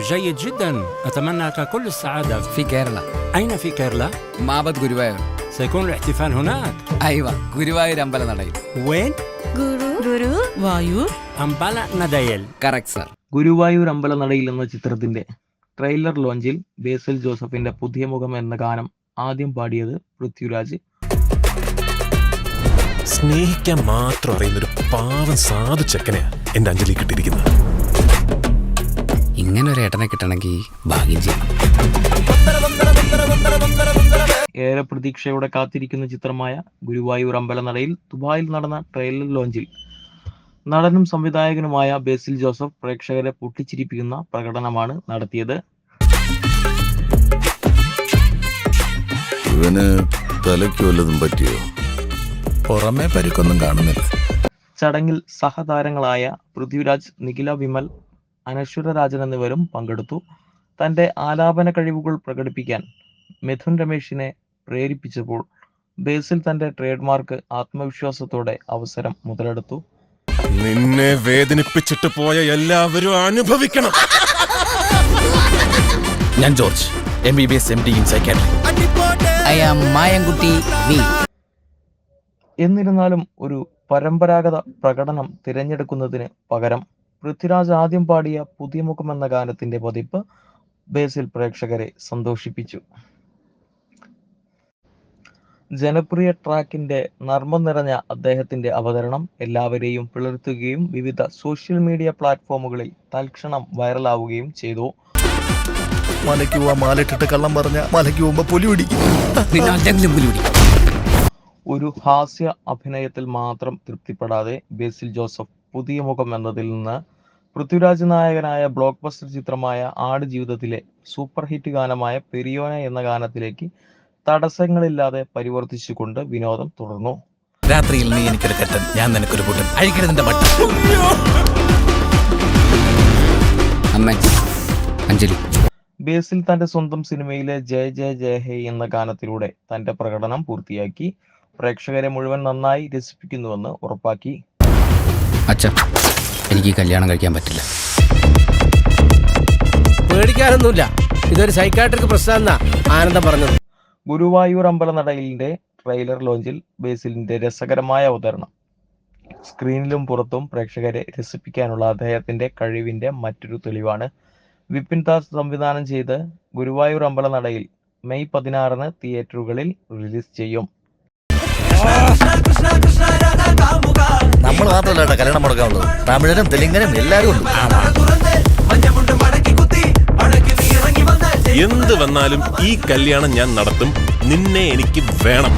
جيد جدا. أتمنى لك كل السعادة. في كيرلا. أين في كيرلا؟ معبد ഗുരുവായൂർ. سيكون الاحتفال هناك. أيوة ഗുരുവായൂർ അമ്പലനടയിൽ. وين؟ Guruvayur أمبالا ندايل. Correct sir. Guruvayur അമ്പലനടയിൽ എന്ന ചിത്രത്തിന്റെ ട്രെയിലർ ലോഞ്ചിൽ ബേസിൽ ജോസഫിന്റെ പുതിയ മുഖം എന്ന ഗാനം ആദ്യം പാടിയത് പൃഥ്വിരാജ്. സ്നേഹിക്കാൻ മാത്രം അറിയുന്നൊരു പാവം സാധു ചെക്കനെയാ എന്റെ അഞ്ജലി കിട്ടിയിരിക്കുന്നത്. ഇങ്ങനെ ഒരു ഏട്ടനെ കിട്ടണമെങ്കിൽ ഭാഗ്യം ചെയ്യണം. ഏറെ പ്രതീക്ഷയോടെ കാത്തിരിക്കുന്ന ചിത്രമായ ഗുരുവായൂർ അമ്പലനടയിൽ ദുബായിൽ നടന്ന ട്രെയിലർ ലോഞ്ചിൽ നടനും സംവിധായകനുമായ ബേസിൽ ജോസഫ് പ്രേക്ഷകരെ പൊട്ടിച്ചിരിപ്പിക്കുന്ന പ്രകടനമാണ് നടത്തിയത്. ഇവന് തലയ്ക്ക് വല്ലതും പറ്റിയോ? പുറമേ പരിക്കൊന്നും കാണുന്നില്ല. ചടങ്ങിൽ സഹതാരങ്ങളായ പൃഥ്വിരാജ്, നിഖില വിമൽ, അനശ്വര രാജൻ എന്നിവരും പങ്കെടുത്തു. തന്റെ ആലാപന കഴിവുകൾ പ്രകടിപ്പിക്കാൻ മിഥുൻ രമേശിനെ പ്രേരിപ്പിച്ചപ്പോൾ ബേസിൽ തന്റെ ട്രേഡ്മാർക്ക് ആത്മവിശ്വാസത്തോടെ അവസരം മുതലെടുത്തു. നിന്നെ വേദനിപ്പിച്ചിട്ട് പോയ എല്ലാവരും അനുഭവിക്കണം. ഞാൻ George, MBBS MD in psychiatry. I am Mayankutty V. എന്നിരുന്നാലും ഒരു പരമ്പരാഗത പ്രകടനം തിരഞ്ഞെടുക്കുന്നതിന് പകരം പൃഥ്വിരാജ് ആദ്യം പാടിയ പുതിയ മുഖം എന്ന ഗാനത്തിന്റെ പതിപ്പ് ബേസിൽ പ്രേക്ഷകരെ സന്തോഷിപ്പിച്ചു. ജനപ്രിയ ട്രാക്കിന്റെ നർമ്മം നിറഞ്ഞ അദ്ദേഹത്തിന്റെ അവതരണം എല്ലാവരെയും പിളർത്തുകയും വിവിധ സോഷ്യൽ മീഡിയ പ്ലാറ്റ്ഫോമുകളിൽ തൽക്ഷണം വൈറലാവുകയും ചെയ്തു. മലയ്ക്ക് പോവാ മാലിട്ടിട്ട് കള്ളം പറഞ്ഞ മലയ്ക്ക് പോകുമ്പോ പുലി പിടിക്കും. ഒരു ഹാസ്യ അഭിനയത്തിൽ മാത്രം തൃപ്തിപ്പെടാതെ ബേസിൽ ജോസഫ് പുതിയ മുഖം എന്നതിൽ നിന്ന് പൃഥ്വിരാജ് നായകനായ ബ്ലോക്ക് ബസ്റ്റർ ചിത്രമായ ആട് ജീവിതത്തിലെ സൂപ്പർ ഹിറ്റ് ഗാനമായ പെരിയോന എന്ന ഗാനത്തിലേക്ക് തടസ്സങ്ങളില്ലാതെ പരിവർത്തിച്ചുകൊണ്ട് വിനോദം തുടർന്നു. രാത്രിയിൽ നീ എനിക്കൊരു കെട്ടൻ, ഞാൻ നിനക്കൊരു കൂട്ടൻ, അഴിക്കരുതിന്റെ മട്ടൻ. അമ്മ അഞ്ജലി. ബേസിൽ തന്റെ സ്വന്തം സിനിമയിലെ ജയ ജയ ജയ ഹേ എന്ന ഗാനത്തിലൂടെ തന്റെ പ്രകടനം പൂർത്തിയാക്കി. പ്രേക്ഷകരെ മുഴുവൻ നന്നായി രസിപ്പിക്കുന്നുവെന്ന് ഉറപ്പാക്കി. അച്ഛാ, എനിക്ക് കല്യാണം കഴിക്കാൻ പറ്റില്ല. പേടിക്കാനൊന്നുമില്ല, ഇതൊരു സൈക്കാട്രിക് പ്രശ്നം എന്നാ ആനന്ദം പറഞ്ഞത്. ഗുരുവായൂർ അമ്പലനടയിലിന്റെ ട്രെയിലർ ലോഞ്ചിൽ ബേസിലിന്റെ രസകരമായ അവതരണം സ്ക്രീനിലും പുറത്തും പ്രേക്ഷകരെ രസിപ്പിക്കാനുള്ള അദ്ദേഹത്തിന്റെ കഴിവിന്റെ മറ്റൊരു തെളിവാണ്. വിപിൻ ദാസ് സംവിധാനം ചെയ്ത് ഗുരുവായൂർ അമ്പലനടയിൽ മെയ് 16 തിയേറ്ററുകളിൽ റിലീസ് ചെയ്യും. നമ്മൾ മാത്രമല്ല കല്യാണം മുടക്കാനുള്ളത്, തമിഴനും തെലുങ്കനും എല്ലാരും ഉണ്ട്. എന്ത് വന്നാലും ഈ കല്യാണം ഞാൻ നടത്തും. നിന്നെ എനിക്ക് വേണം.